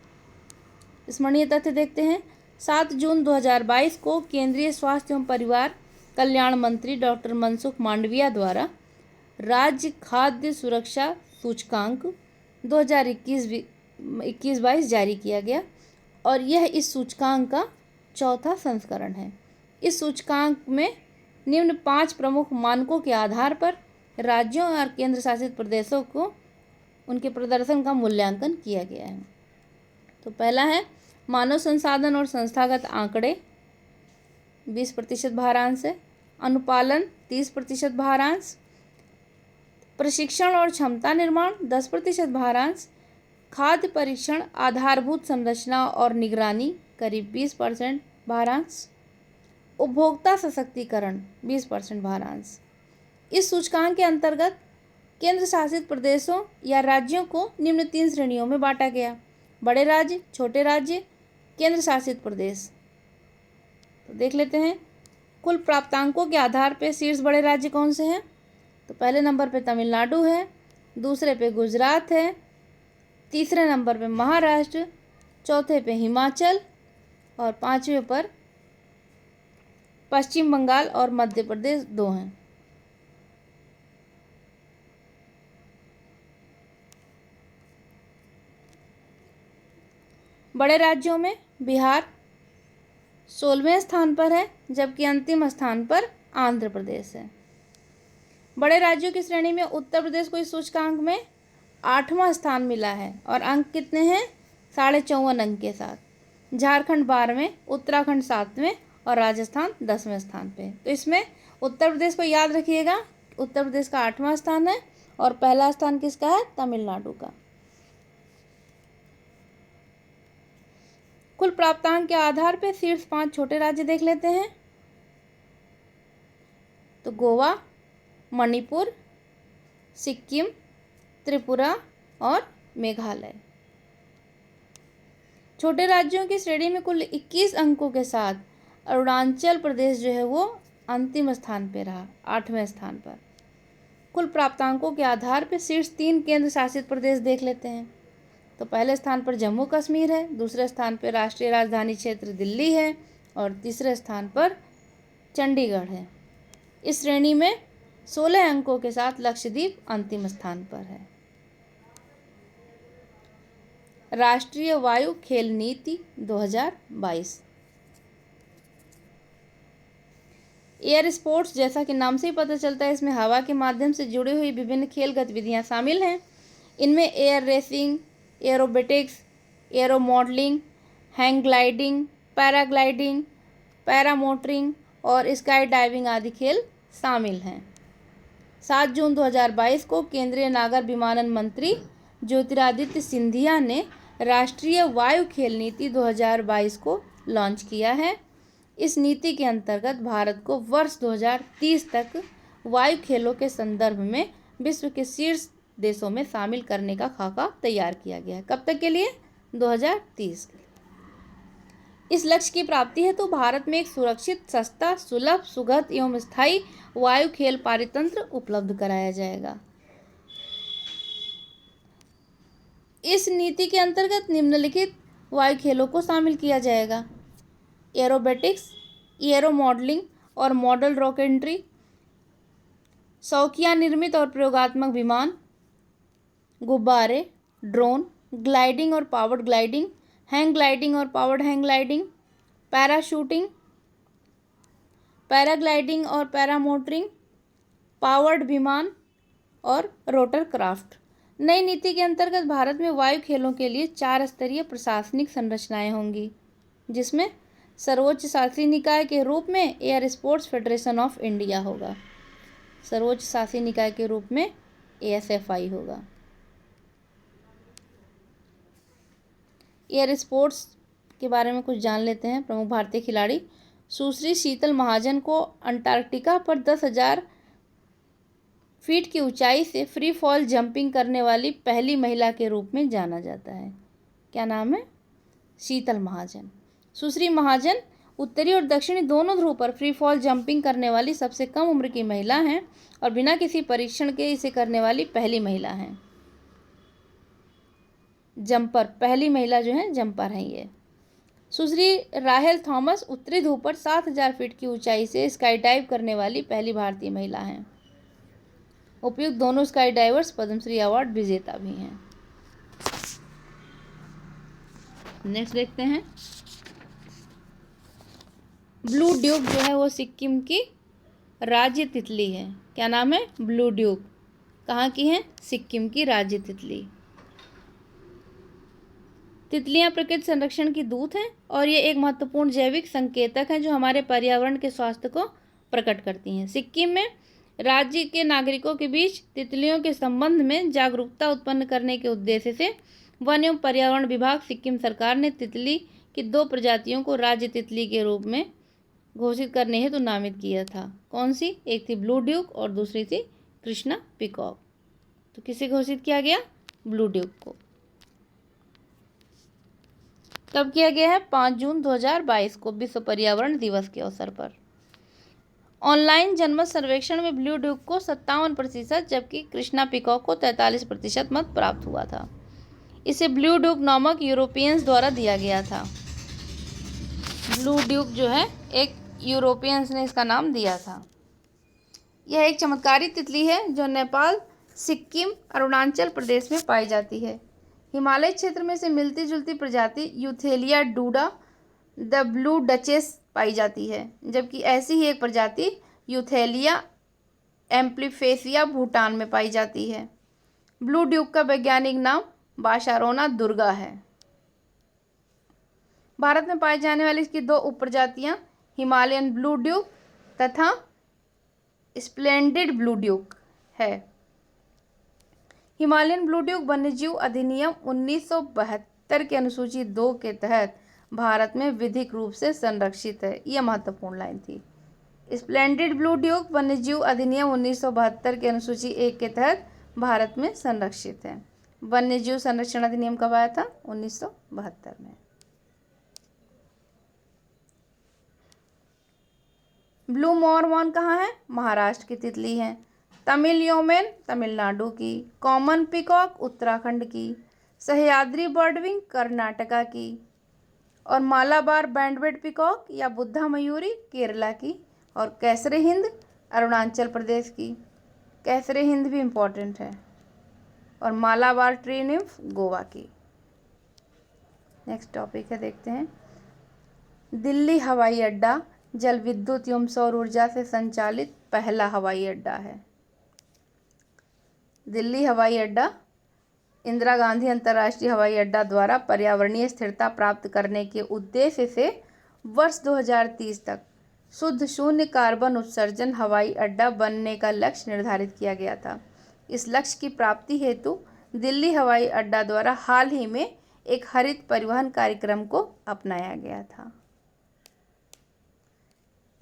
S1: स्मरणीय तथ्य देखते हैं। 7 जून 2022 को केंद्रीय स्वास्थ्य एवं परिवार कल्याण मंत्री डॉक्टर मनसुख मांडविया द्वारा राज्य खाद्य सुरक्षा सूचकांक 2021-22 जारी किया गया और यह इस सूचकांक का चौथा संस्करण है। इस सूचकांक में निम्न 5 प्रमुख मानकों के आधार पर राज्यों और केंद्र शासित प्रदेशों को उनके प्रदर्शन का मूल्यांकन किया गया है। तो पहला है मानव संसाधन और संस्थागत आंकड़े 20% भारांश है, अनुपालन 30% भारांश, प्रशिक्षण और क्षमता निर्माण 10% भारांश, खाद्य परीक्षण आधारभूत संरचना और निगरानी करीब 20% भारांश, उपभोक्ता सशक्तिकरण 20% भारांश। इस सूचकांक के अंतर्गत केंद्र शासित प्रदेशों या राज्यों को निम्न 3 श्रेणियों में बांटा गया: बड़े राज्य, छोटे राज्य, केंद्र शासित प्रदेश। तो देख लेते हैं कुल प्राप्तांकों के आधार पर शीर्ष बड़े राज्य कौन से हैं। तो पहले नंबर पे तमिलनाडु है, दूसरे पे गुजरात है, तीसरे नंबर पे महाराष्ट्र, चौथे पे हिमाचल और 5वें पर पश्चिम बंगाल और मध्य प्रदेश 2 हैं। बड़े राज्यों में बिहार 16वें स्थान पर है, जबकि अंतिम स्थान पर आंध्र प्रदेश है। बड़े राज्यों की श्रेणी में उत्तर प्रदेश को इस सूचकांक में 8वां स्थान मिला है और अंक कितने हैं? 54.5 अंक के साथ। झारखंड 12वें, उत्तराखंड 7वें और राजस्थान 10वें स्थान पे। तो इसमें उत्तर प्रदेश को याद रखिएगा, उत्तर प्रदेश का 8वां स्थान है और पहला स्थान किसका है? तमिलनाडु का। कुल प्राप्तांक के आधार पर शीर्ष 5 छोटे राज्य देख लेते हैं। तो गोवा, मणिपुर, सिक्किम, त्रिपुरा और मेघालय। छोटे राज्यों की श्रेणी में कुल 21 अंकों के साथ अरुणाचल प्रदेश जो है वो अंतिम स्थान पे रहा, 8वें स्थान पर। कुल प्राप्तांकों के आधार पर शीर्ष 3 केंद्र शासित प्रदेश देख लेते हैं। तो पहले स्थान पर जम्मू कश्मीर है, दूसरे स्थान पर राष्ट्रीय राजधानी क्षेत्र दिल्ली है और तीसरे स्थान पर चंडीगढ़ है। इस श्रेणी में 16 अंकों के साथ लक्षद्वीप अंतिम स्थान पर है। राष्ट्रीय वायु खेल नीति 2022। एयर स्पोर्ट्स जैसा कि नाम से ही पता चलता है, इसमें हवा के माध्यम से जुड़ी हुई विभिन्न खेल गतिविधियां शामिल हैं। इनमें air racing, aerobatics, aero modelling, hang gliding, paragliding, paramotoring और स्काई डाइविंग आदि खेल शामिल हैं। 7 जून 2022 को केंद्रीय नागर विमानन मंत्री ज्योतिरादित्य सिंधिया ने राष्ट्रीय वायु खेल नीति 2022 को लॉन्च किया है। इस नीति के अंतर्गत भारत को वर्ष 2030 तक वायु खेलों के संदर्भ में विश्व के शीर्ष देशों में शामिल करने का खाका तैयार किया गया है। कब तक के लिए? 2030 के लिए। इस लक्ष्य की प्राप्ति हेतु भारत में एक सुरक्षित, सस्ता, सुलभ, सुगत एवं स्थायी वायु खेल पारितंत्र उपलब्ध कराया जाएगा। इस नीति के अंतर्गत निम्नलिखित वायु खेलों को शामिल किया जाएगा: एरोबेटिक्स, एरो मॉडलिंग और मॉडल रॉकेटरी, शौकिया निर्मित और प्रयोगात्मक विमान, गुब्बारे, ड्रोन, ग्लाइडिंग और पावर्ड ग्लाइडिंग, हैंग ग्लाइडिंग और powered hang gliding, parachuting, paragliding और पैरामोटरिंग, पावर्ड विमान और रोटर क्राफ्ट। नई नीति के अंतर्गत भारत में वायु खेलों के लिए 4 स्तरीय प्रशासनिक संरचनाएं होंगी, जिसमें सर्वोच्च शासी निकाय के रूप में air sports federation of India होगा। सर्वोच्च शासी निकाय के रूप में ASFI होगा। एयर स्पोर्ट्स के बारे में कुछ जान लेते हैं। प्रमुख भारतीय खिलाड़ी। सुश्री शीतल महाजन को अंटार्कटिका पर 10,000 फीट की ऊंचाई से फ्री फॉल जंपिंग करने वाली पहली महिला के रूप में जाना जाता है। क्या नाम है? शीतल महाजन। सुश्री महाजन उत्तरी और दक्षिणी दोनों ध्रुव पर फ्री फॉल जंपिंग करने वाली सबसे कम उम्र की महिला हैं और बिना किसी परीक्षण के इसे करने वाली पहली महिला हैं। जंपर, पहली महिला जो है जंपर हैं ये। सुश्री राहेल थॉमस उत्तरी ध्रुव पर 7,000 फीट की ऊंचाई से स्काई डाइव करने वाली पहली भारतीय महिला हैं। उपयुक्त दोनों स्काई डाइवर्स पद्मश्री अवार्ड विजेता भी हैं। नेक्स्ट देखते हैं। ब्लू ड्यूक जो है वो सिक्किम की राज्य तितली है। क्या नाम है? Blue Duke. कहाँ की है? सिक्किम की राज्य तितली। तितलियां प्रकृति संरक्षण की दूत हैं और ये एक महत्वपूर्ण जैविक संकेतक हैं जो हमारे पर्यावरण के स्वास्थ्य को प्रकट करती हैं। सिक्किम में राज्य के नागरिकों के बीच तितलियों के संबंध में जागरूकता उत्पन्न करने के उद्देश्य से वन एवं पर्यावरण विभाग सिक्किम सरकार ने तितली की 2 प्रजातियों को राज्य तितली के रूप में घोषित करने हेतु नामित किया था। कौन सी? एक थी ब्लू ड्यूक और दूसरी थी कृष्णा पिकॉक। तो किसे घोषित किया गया? ब्लू ड्यूक को। कब किया गया है? 5 जून 2022 को विश्व पर्यावरण दिवस के अवसर पर। ऑनलाइन जनमत सर्वेक्षण में ब्लू ड्यूक को 57% जबकि कृष्णा पिकॉक को 43% मत प्राप्त हुआ था। इसे ब्लू ड्यूक नामक यूरोपियंस द्वारा दिया गया था। ब्लू ड्यूक जो है एक यूरोपियंस ने इसका नाम दिया था। यह एक चमत्कारी तितली है जो नेपाल, सिक्किम, अरुणाचल प्रदेश में पाई जाती है। हिमालय क्षेत्र में से मिलती जुलती प्रजाति यूथेलिया डूडा द ब्लू डचेस पाई जाती है, जबकि ऐसी ही एक प्रजाति यूथेलिया एम्प्लीफेसिया भूटान में पाई जाती है। ब्लू ड्यूक का वैज्ञानिक नाम बाशारोना दुर्गा है। भारत में पाई जाने वाली इसकी 2 उपप्रजातियां हिमालयन ब्लू ड्यूक तथा स्प्लेंडिड ब्लू ड्यूक है। हिमालयन ब्लू ड्यूक वन्यजीव अधिनियम 1972 के अनुसूची 2 के तहत भारत में विधिक रूप से संरक्षित है। यह महत्वपूर्ण लाइन थी। स्प्लेंडिड ब्लू ड्यूक वन्यजीव अधिनियम 1972 के अनुसूची 1 के तहत भारत में संरक्षित है। वन्यजीव संरक्षण अधिनियम कब आया था? 1972 में। ब्लू मॉरमॉन कहाँ है? महाराष्ट्र की तितली है। तमिल योमेन तमिलनाडु की, कॉमन पिकॉक उत्तराखंड की, सह्याद्री बर्डविंग कर्नाटका की और मालाबार बैंडबिड पिकॉक या बुद्धा मयूरी केरला की और कैसरे हिंद अरुणाचल प्रदेश की। कैसरे हिंद भी इम्पोर्टेंट है। और मालाबार ट्री निम्फ गोवा की। नेक्स्ट टॉपिक है, देखते हैं। दिल्ली हवाई अड्डा जल विद्युत एवं सौर ऊर्जा से संचालित पहला हवाई अड्डा है। दिल्ली हवाई अड्डा इंदिरा गांधी अंतर्राष्ट्रीय हवाई अड्डा द्वारा पर्यावरणीय स्थिरता प्राप्त करने के उद्देश्य से वर्ष 2030 तक शुद्ध शून्य कार्बन उत्सर्जन हवाई अड्डा बनने का लक्ष्य निर्धारित किया गया था। इस लक्ष्य की प्राप्ति हेतु दिल्ली हवाई अड्डा द्वारा हाल ही में एक हरित परिवहन कार्यक्रम को अपनाया गया था।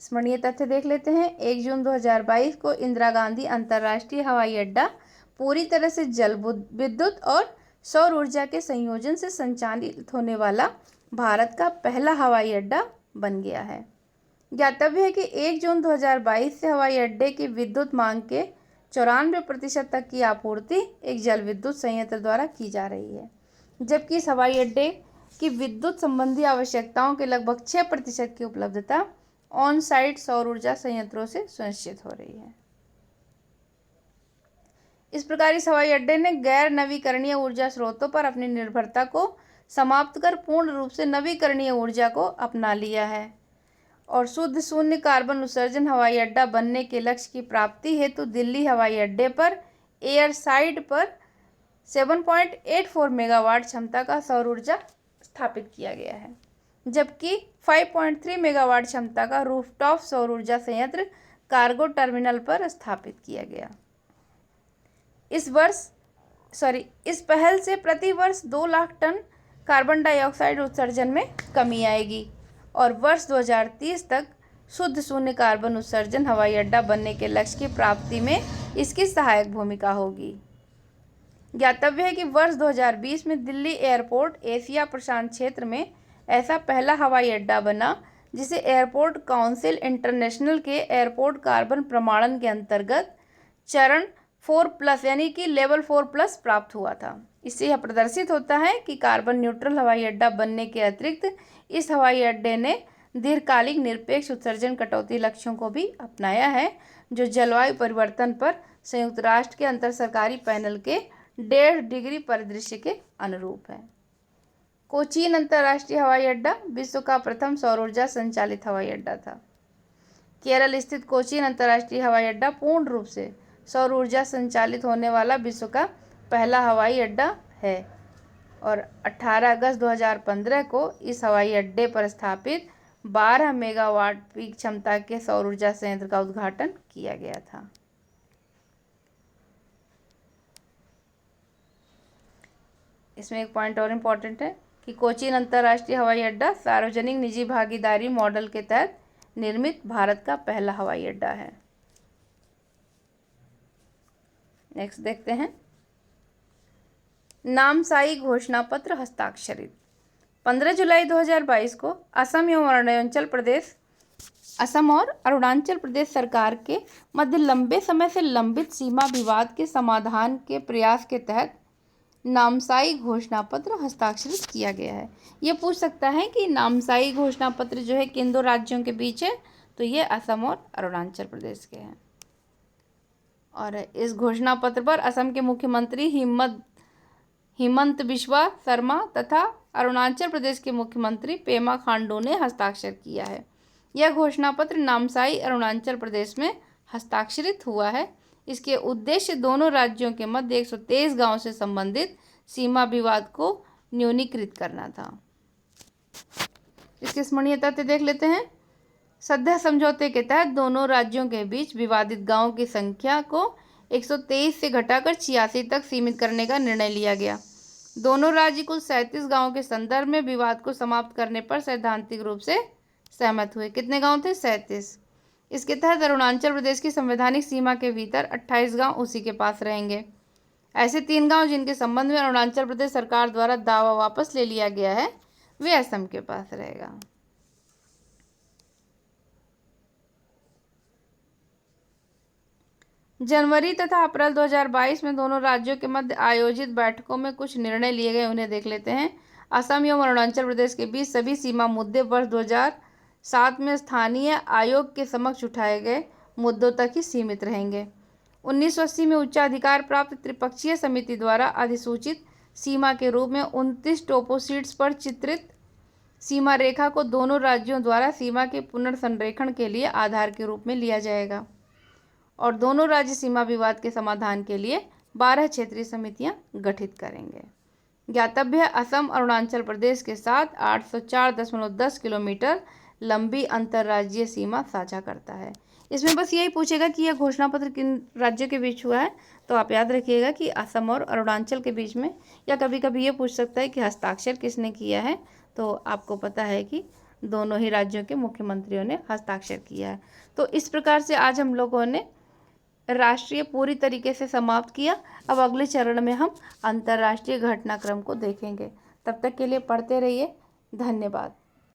S1: स्मरणीय तथ्य देख लेते हैं। 1 जून 2022 को इंदिरा गांधी अंतर्राष्ट्रीय हवाई अड्डा पूरी तरह से जल विद्युत और सौर ऊर्जा के संयोजन से संचालित होने वाला भारत का पहला हवाई अड्डा बन गया है। ज्ञातव्य है कि 1 जून 2022 से हवाई अड्डे की विद्युत मांग के 94% तक की आपूर्ति एक जल विद्युत संयंत्र द्वारा की जा रही है, जबकि इस हवाई अड्डे की विद्युत संबंधी आवश्यकताओं के लगभग 6% की उपलब्धता ऑन साइट सौर ऊर्जा संयंत्रों से सुनिश्चित हो रही है। इस प्रकार इस हवाई अड्डे ने गैर नवीकरणीय ऊर्जा स्रोतों पर अपनी निर्भरता को समाप्त कर पूर्ण रूप से नवीकरणीय ऊर्जा को अपना लिया है और शुद्ध शून्य कार्बन उत्सर्जन हवाई अड्डा बनने के लक्ष्य की प्राप्ति हेतु दिल्ली हवाई अड्डे पर एयर साइड पर 7.84 मेगावाट क्षमता का सौर ऊर्जा स्थापित किया गया है, जबकि 5.3 मेगावाट क्षमता का रूफटॉप सौर ऊर्जा संयंत्र कार्गो टर्मिनल पर स्थापित किया गया। इस पहल से प्रति वर्ष 2 लाख टन कार्बन डाइऑक्साइड उत्सर्जन में कमी आएगी और वर्ष 2030 तक शुद्ध शून्य कार्बन उत्सर्जन हवाई अड्डा बनने के लक्ष्य की प्राप्ति में इसकी सहायक भूमिका होगी। ज्ञातव्य है कि वर्ष 2020 में दिल्ली एयरपोर्ट एशिया प्रशांत क्षेत्र में ऐसा पहला हवाई अड्डा बना जिसे एयरपोर्ट काउंसिल इंटरनेशनल के एयरपोर्ट कार्बन प्रमाणन के अंतर्गत चरण 4+ यानी कि लेवल 4+ प्राप्त हुआ था। इससे यह प्रदर्शित होता है कि कार्बन न्यूट्रल हवाई अड्डा बनने के अतिरिक्त इस हवाई अड्डे ने दीर्घकालिक निरपेक्ष उत्सर्जन कटौती लक्ष्यों को भी अपनाया है, जो जलवायु परिवर्तन पर संयुक्त राष्ट्र के अंतर सरकारी पैनल के 1.5 डिग्री परिदृश्य के अनुरूप है। कोचीन अंतर्राष्ट्रीय हवाई अड्डा विश्व का प्रथम सौर ऊर्जा संचालित हवाई अड्डा था। केरल स्थित कोचीन अंतर्राष्ट्रीय हवाई अड्डा पूर्ण रूप से सौर ऊर्जा संचालित होने वाला विश्व का पहला हवाई अड्डा है और 18 अगस्त 2015 को इस हवाई अड्डे पर स्थापित 12 मेगावाट पीक क्षमता के सौर ऊर्जा संयंत्र का उद्घाटन किया गया था। इसमें एक पॉइंट और इम्पॉर्टेंट है कि कोचीन अंतर्राष्ट्रीय हवाई अड्डा सार्वजनिक निजी भागीदारी मॉडल के तहत निर्मित भारत का पहला हवाई अड्डा है। नेक्स्ट देखते हैं, नामसाई घोषणा पत्र हस्ताक्षरित। 15 जुलाई 2022 को असम और अरुणाचल प्रदेश सरकार के मध्य लंबे समय से लंबित सीमा विवाद के समाधान के प्रयास के तहत नामसाई घोषणा पत्र हस्ताक्षरित किया गया है। ये पूछ सकता है कि नामसाई घोषणा पत्र जो है किन 2 राज्यों के बीच है, तो ये असम और अरुणाचल प्रदेश के हैं। और इस घोषणा पत्र पर असम के मुख्यमंत्री हिमंत बिस्वा शर्मा तथा अरुणाचल प्रदेश के मुख्यमंत्री पेमा खांडू ने हस्ताक्षर किया है। यह घोषणा पत्र नामसाई अरुणाचल प्रदेश में हस्ताक्षरित हुआ है। इसके उद्देश्य दोनों राज्यों के मध्य 123 गांवों से संबंधित सीमा विवाद को न्यूनीकृत करना था। इसके स्मरणीय तथ्य देख लेते हैं। सद्य समझौते के तहत दोनों राज्यों के बीच विवादित गांवों की संख्या को 123 से घटाकर 86 तक सीमित करने का निर्णय लिया गया। दोनों राज्य कुल 37 गांवों के संदर्भ में विवाद को समाप्त करने पर सैद्धांतिक रूप से सहमत हुए। कितने गांव थे? 37। इसके तहत अरुणाचल प्रदेश की संवैधानिक सीमा के भीतर 28 गांव उसी के पास रहेंगे। ऐसे 3 गांव जिनके संबंध में अरुणाचल प्रदेश सरकार द्वारा दावा वापस ले लिया गया है, वे असम के पास रहेगा। जनवरी तथा अप्रैल 2022 में दोनों राज्यों के मध्य आयोजित बैठकों में कुछ निर्णय लिए गए, उन्हें देख लेते हैं। असम एवं अरुणाचल प्रदेश के बीच सभी सीमा मुद्दे वर्ष 2007 में स्थानीय आयोग के समक्ष उठाए गए मुद्दों तक ही सीमित रहेंगे। 1980 में उच्चाधिकार प्राप्त त्रिपक्षीय समिति द्वारा अधिसूचित सीमा के रूप में 29 टोपोशीट्स पर चित्रित सीमा रेखा को दोनों राज्यों द्वारा सीमा के पुनर्संरेखण के लिए आधार के रूप में लिया जाएगा और दोनों राज्य सीमा विवाद के समाधान के लिए 12 क्षेत्रीय समितियां गठित करेंगे। ज्ञातव्य है, असम अरुणाचल प्रदेश के साथ 804.10 किलोमीटर लंबी अंतर्राज्यीय सीमा साझा करता है। इसमें बस यही पूछेगा कि यह घोषणा पत्र किन राज्यों के बीच हुआ है, तो आप याद रखिएगा कि असम और अरुणाचल के बीच में, या कभी कभी ये पूछ सकता है कि हस्ताक्षर किसने किया है, तो आपको पता है कि दोनों ही राज्यों के मुख्यमंत्रियों ने हस्ताक्षर किया है। तो इस प्रकार से आज हम लोगों ने राष्ट्रीय पूरी तरीके से समाप्त किया। अब अगले चरण में हम अंतर्राष्ट्रीय घटनाक्रम को देखेंगे। तब तक के लिए पढ़ते रहिए। धन्यवाद।